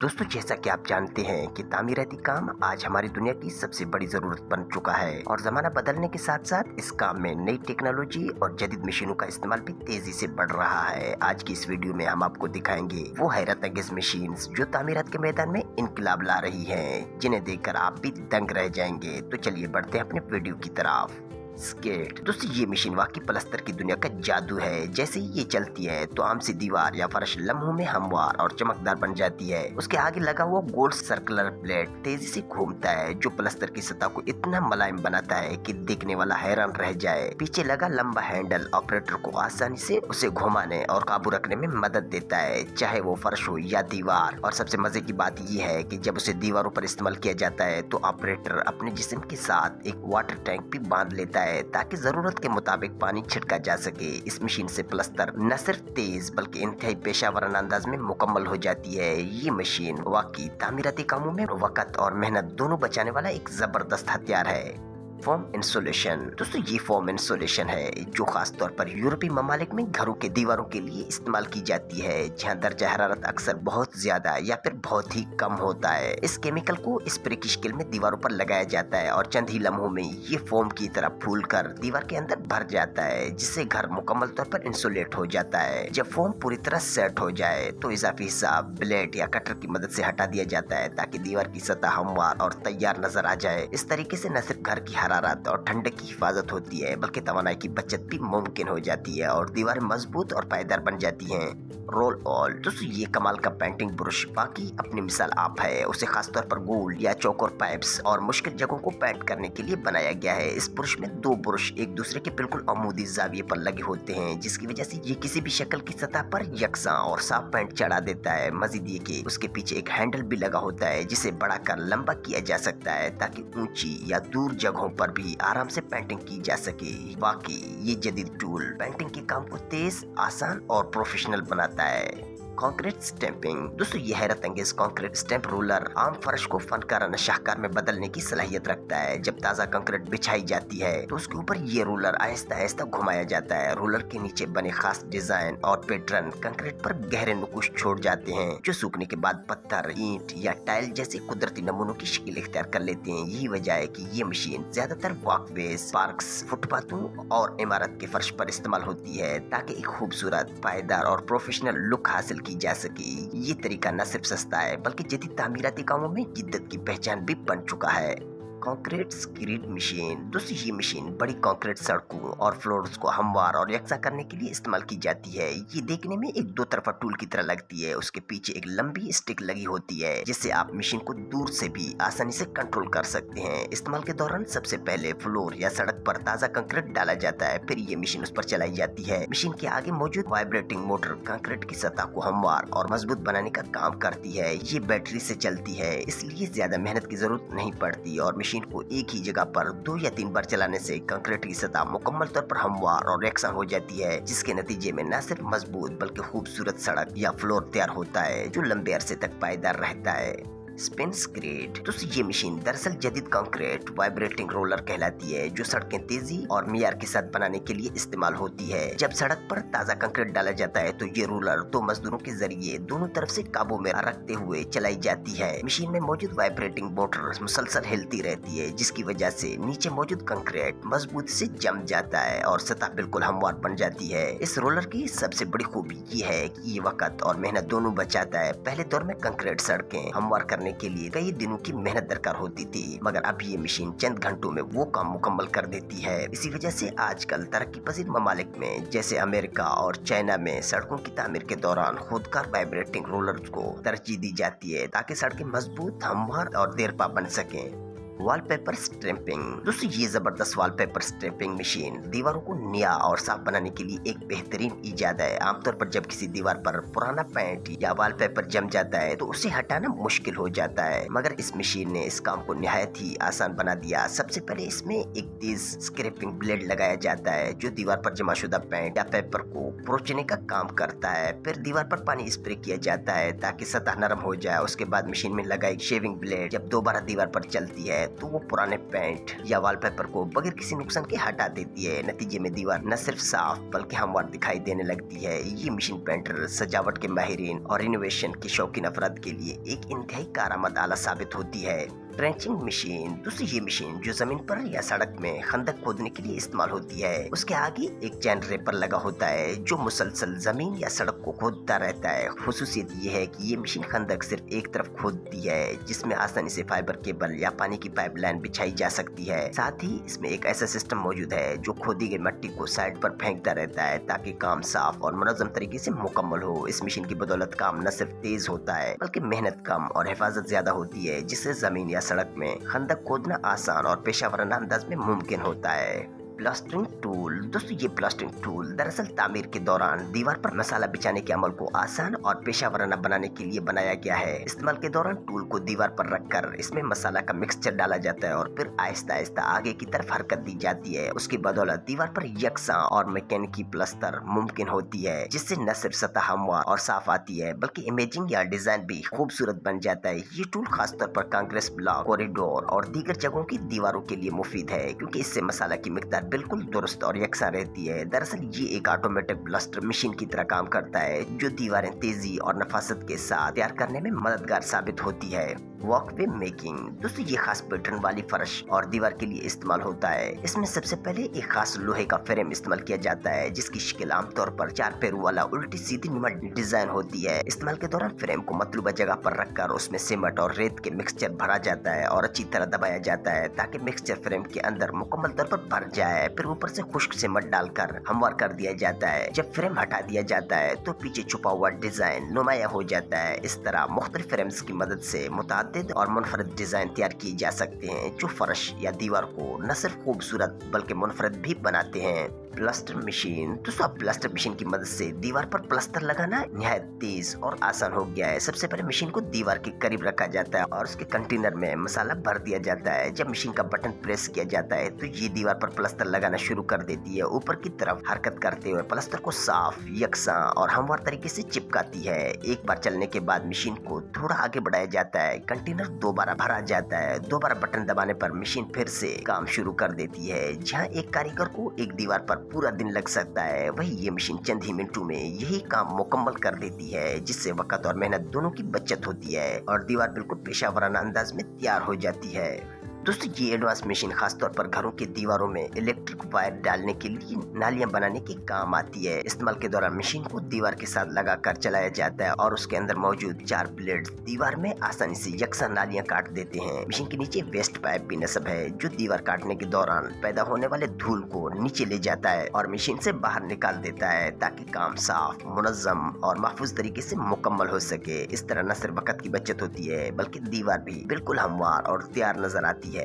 दोस्तों, जैसा कि आप जानते हैं कि तामीराती काम आज हमारी दुनिया की सबसे बड़ी जरूरत बन चुका है और जमाना बदलने के साथ साथ इस काम में नई टेक्नोलॉजी और जदीद मशीनों का इस्तेमाल भी तेजी से बढ़ रहा है। आज की इस वीडियो में हम आपको दिखाएंगे वो हैरत अंगेज मशीन जो तामीरात के मैदान में इनकलाब ला रही है, जिन्हें देखकर आप भी दंग रह जाएंगे। तो चलिए बढ़ते हैं अपने वीडियो की तरफ। स्केट दोस्तों, ये मशीन वाकई पलस्तर की दुनिया का जादू है। जैसे ही ये चलती है तो आम सी दीवार या फर्श लम्हों में हमवार और चमकदार बन जाती है। उसके आगे लगा हुआ गोल सर्कुलर ब्लेड तेजी से घूमता है जो पलस्तर की सतह को इतना मुलायम बनाता है कि देखने वाला हैरान रह जाए। पीछे लगा लंबा हैंडल ऑपरेटर को आसानी से उसे घुमाने और काबू रखने में मदद देता है, चाहे वो फर्श हो या दीवार। और सबसे मजे की बात ये है कि जब उसे दीवारों पर इस्तेमाल किया जाता है तो ऑपरेटर अपने जिस्म के साथ एक वाटर टैंक भी बांध लेता है ताकि जरूरत के मुताबिक पानी छिड़का जा सके। इस मशीन से प्लस्तर न सिर्फ तेज बल्कि इंतहाई पेशावराना अंदाज में मुकम्मल हो जाती है। ये मशीन वाकई तामीराती कामों में वक्त और मेहनत दोनों बचाने वाला एक जबरदस्त हथियार है। फोम इंसुलेशन दोस्तों, ये फोम इंसुलेशन है जो खास तौर पर यूरोपीय ममालिक में घरों के दीवारों के लिए इस्तेमाल की जाती है, जहां दर्जा हरारत अक्सर बहुत ज्यादा या फिर बहुत ही कम होता है। इस केमिकल को स्प्रे की शक्ल में दीवारों पर लगाया जाता है और चंद ही लम्हों में ये फोम की तरह फूलकर दीवार के अंदर भर जाता है, जिससे घर मुकम्मल तौर पर इंसुलेट हो जाता है। जब फोम पूरी तरह सेट हो जाए तो इजाफी हिस्सा ब्लेड या कटर की मदद से हटा दिया जाता है ताकि दीवार की सतह हमवार और तैयार नजर आ जाए। इस तरीके से न सिर्फ घर की हरारत और ठंडक की हिफाजत होती है बल्कि तवानाई की बचत भी मुमकिन हो जाती है और दीवारें मजबूत और पायदार बन जाती हैं। रोल ऑल दोस्तों, ये कमाल का पेंटिंग ब्रश बाकी अपनी मिसाल आप है। उसे खास तौर पर गोल या चौकोर पाइप्स और मुश्किल जगहों को पेंट करने के लिए बनाया गया है। इस ब्रश में दो ब्रश एक दूसरे के बिल्कुल अमूदी जाविये पर लगे होते हैं, जिसकी वजह से ये किसी भी शक्ल की सतह पर यकसा और साफ पेंट चढ़ा देता है। मजीद ये कि उसके पीछे एक हैंडल भी लगा होता है जिसे बढ़ाकर लंबा किया जा सकता है ताकि ऊंची या दूर जगहों पर भी आराम से पेंटिंग की जा सके। वाकई ये जदीद टूल पेंटिंग के काम को तेज, आसान और प्रोफेशनल बनाता है। कंक्रीट स्टैंपिंग दोस्तों, ये हैरत अंगेज कंक्रीट स्टैंप रोलर आम फर्श को फनकाराना शाहकार में बदलने की सलाहियत रखता है। जब ताज़ा कंक्रीट बिछाई जाती है तो उसके ऊपर ये रोलर आहिस्ता आहिस्ता घुमाया जाता है। रोलर के नीचे बने खास डिजाइन और पैटर्न कंक्रीट पर गहरे नुकुश छोड़ जाते हैं जो सूखने के बाद पत्थर, ईंट या टाइल जैसे कुदरती नमूनों की शक्ल इख्तियार कर लेते हैं। यही वजह है कि ये मशीन ज्यादातर वॉकवेज, पार्क्स, फुटपाथों और इमारत के फर्श पर इस्तेमाल होती है ताकि एक खूबसूरत, पायदार और प्रोफेशनल लुक हासिल की जा सके। ये तरीका न सिर्फ सस्ता है बल्कि जदीद तामीराती कामों में जिद्दत की पहचान भी बन चुका है। कंक्रीट स्क्रीड मशीन दोस्तों, ये मशीन बड़ी कंक्रीट सड़कों और फ्लोर्स को हमवार और यकसा करने के लिए इस्तेमाल की जाती है। ये देखने में एक दो तरफा टूल की तरह लगती है। उसके पीछे एक लंबी स्टिक लगी होती है जिससे आप मशीन को दूर से भी आसानी से कंट्रोल कर सकते हैं। इस्तेमाल के दौरान सबसे पहले फ्लोर या सड़क पर ताज़ा कंक्रीट डाला जाता है, फिर ये मशीन उस पर चलाई जाती है। मशीन के आगे मौजूद वाइब्रेटिंग मोटर कंक्रीट की सतह को हमवार और मजबूत बनाने का काम करती है। ये बैटरी से चलती है, इसलिए ज्यादा मेहनत की जरूरत नहीं पड़ती और मशीन को एक ही जगह पर 2 या 3 बार चलाने से कंक्रीट की सतह मुकम्मल तौर पर हमवार और यकसा हो जाती है, जिसके नतीजे में न सिर्फ मजबूत बल्कि खूबसूरत सड़क या फ्लोर तैयार होता है जो लंबे अरसे तक पायदार रहता है। स्पिन स्क्रीड दोस्तों, ये मशीन दरअसल जदीद कंक्रीट वाइब्रेटिंग रोलर कहलाती है जो सड़कें तेजी और मियार के साथ बनाने के लिए इस्तेमाल होती है। जब सड़क पर ताज़ा कंक्रीट डाला जाता है तो ये रोलर 2 मजदूरों के जरिए दोनों तरफ से काबू में रखते हुए चलाई जाती है। मशीन में मौजूद वाइब्रेटिंग मोटर मुसलसल हिलती रहती है, जिसकी वजह से नीचे मौजूद कंक्रीट मजबूत से जम जाता है और सतह बिल्कुल हमवार बन जाती है। इस रोलर की सबसे बड़ी खूबी ये है कि ये वक्त और मेहनत दोनों बचाता है। पहले दौर में कंक्रीट सड़कें हमवार करने के लिए कई दिनों की मेहनत दरकार होती थी, मगर अब ये मशीन चंद घंटों में वो काम मुकम्मल कर देती है। इसी वजह से आजकल तरक्की पजीर ममालिक में जैसे अमेरिका और चाइना में सड़कों की तामीर के दौरान खुदकार वाइब्रेटिंग रोलर्स को तरजीह दी जाती है ताकि सड़कें मजबूत, हमवार और देरपा बन सकें। वॉलपेपर स्टैंपिंग दोस्तों, ये जबरदस्त वॉलपेपर स्टैंपिंग मशीन दीवारों को नया और साफ बनाने के लिए एक बेहतरीन इजाद है। आमतौर पर जब किसी दीवार पर पुराना पेंट या वॉलपेपर जम जाता है तो उसे हटाना मुश्किल हो जाता है, मगर इस मशीन ने इस काम को निहायत ही आसान बना दिया। सबसे पहले इसमें एक तेज स्क्रैपिंग ब्लेड लगाया जाता है जो दीवार पर जमाशुदा पेंट या पेपर को पोंछने का काम करता है। फिर दीवार पर पानी स्प्रे किया जाता है ताकि सतह नरम हो जाए। उसके बाद मशीन में लगा एक शेविंग ब्लेड जब दोबारा दीवार पर चलती है तो वो पुराने पेंट या वॉलपेपर को बगैर किसी नुकसान के हटा देती है। नतीजे में दीवार न सिर्फ साफ बल्कि हमवार दिखाई देने लगती है। ये मशीन पेंटर, सजावट के माहिरीन और इनोवेशन के शौकीन अफराद के लिए एक इंतहाई कारआमद आला साबित होती है। ट्रेंचिंग मशीन, दूसरी ये मशीन जो जमीन पर या सड़क में खंदक खोदने के लिए इस्तेमाल होती है। उसके आगे एक चैन रेपर लगा होता है जो मुसलसल जमीन या सड़क को खोदता रहता है। खुसूसियत ये है कि ये मशीन खंदक सिर्फ एक तरफ खोदती है, जिसमें आसानी से फाइबर केबल या पानी की पाइपलाइन बिछाई जा सकती है। साथ ही इसमें एक ऐसा सिस्टम मौजूद है जो खोदी गई मिट्टी को साइड पर फेंकता रहता है ताकि काम साफ और मुनज़्ज़म तरीके से मुकम्मल हो। इस मशीन की बदौलत काम न सिर्फ तेज होता है बल्कि मेहनत कम और हिफाजत ज्यादा होती है, जिससे जमीन या सड़क में खंदक खोदना आसान और पेशेवराना अंदाज में मुमकिन होता है। प्लास्टरिंग टूल, दोस्तों ये प्लास्टरिंग टूल दरअसल तामीर के दौरान दीवार पर मसाला बिछाने के अमल को आसान और पेशेवराना बनाने के लिए बनाया गया है। इस्तेमाल के दौरान टूल को दीवार पर रखकर इसमें मसाला का मिक्सचर डाला जाता है और फिर आहिस्ता आहिस्ता आगे की तरफ हरकत दी जाती है। उसकी बदौलत दीवार पर यकसा और मैकेनिकी प्लास्टर मुमकिन होती है, जिससे न सिर्फ सतह हमवार और साफ आती है बल्कि इमेजिंग या डिजाइन भी खूबसूरत बन जाता है। ये टूल खासतौर पर कांक्रीट ब्लॉक, कॉरिडोर और दीगर जगहों की दीवारों के लिए मुफीद है, क्योंकि इससे मसाला की मिकदार बिल्कुल दुरुस्त और यकसा रहती है। दरअसल ये एक ऑटोमेटिक प्लास्टर मशीन की तरह काम करता है जो दीवारें तेजी और नफासत के साथ तैयार करने में मददगार साबित होती है। वॉकवे मेकिंग, दोस्तों ये खास पैटर्न वाली फर्श और दीवार के लिए इस्तेमाल होता है। इसमें सबसे पहले एक खास लोहे का फ्रेम इस्तेमाल किया जाता है जिसकी शक्ल आमतौर पर 4 पैरों वाला उल्टी सीधी नुमा डिजाइन होती है। इस्तेमाल के दौरान फ्रेम को मतलूबा जगह पर रखकर उसमें सीमेंट और रेत के मिक्सचर भरा जाता है और अच्छी तरह दबाया जाता है ताकि मिक्सचर फ्रेम के अंदर मुकम्मल तौर पर भर जाए। फिर ऊपर से खुश्क सीमेंट डालकर हमवार कर दिया जाता है। जब फ्रेम हटा दिया जाता है तो पीछे छुपा हुआ डिजाइन नुमाया हो जाता है। इस तरह मुख्तलिफ फ्रेम्स की मदद से मुतअद्दिद और मुनफरद डिजाइन तैयार किए जा सकते हैं जो फर्श या दीवार को न सिर्फ खूबसूरत बल्कि मुनफरद भी बनाते हैं। प्लास्टर मशीन, दोस्तों प्लास्टर मशीन की मदद से दीवार पर प्लास्टर लगाना निहायत तेज और आसान हो गया है। सबसे पहले मशीन को दीवार के करीब रखा जाता है और उसके कंटेनर में मसाला भर दिया जाता है। जब मशीन का बटन प्रेस किया जाता है तो ये दीवार पर प्लास्टर लगाना शुरू कर देती है। ऊपर की तरफ हरकत करते हुए प्लास्टर को साफ, यकसा और हमवार तरीके से चिपकाती है। एक बार चलने के बाद मशीन को थोड़ा आगे बढ़ाया जाता है, कंटेनर दोबारा भरा जाता है। दोबारा बटन दबाने पर मशीन फिर से काम शुरू कर देती है। जहाँ एक कारीगर को एक दीवार पर पूरा दिन लग सकता है, वही ये मशीन चंद ही मिनटों में यही काम मुकम्मल कर देती है, जिससे वक्त और मेहनत दोनों की बचत होती है और दीवार बिल्कुल पेशेवराना अंदाज में तैयार हो जाती है। दोस्तों ये एडवांस मशीन खासतौर पर घरों के दीवारों में इलेक्ट्रिक वायर डालने के लिए नालियां बनाने के काम आती है। इस्तेमाल के दौरान मशीन को दीवार के साथ लगाकर चलाया जाता है और उसके अंदर मौजूद 4 ब्लेड दीवार में आसानी से यकसा नालियां काट देते हैं। मशीन के नीचे वेस्ट पाइप भी नस्ब है जो दीवार काटने के दौरान पैदा होने वाले धूल को नीचे ले जाता है और मशीन से बाहर निकाल देता है ताकि काम साफ, मुनज़्ज़म और महफूज तरीके से मुकम्मल हो सके। इस तरह न सिर्फ वक्त की बचत होती है बल्कि दीवार भी बिल्कुल हमवार और तैयार नजर आती है।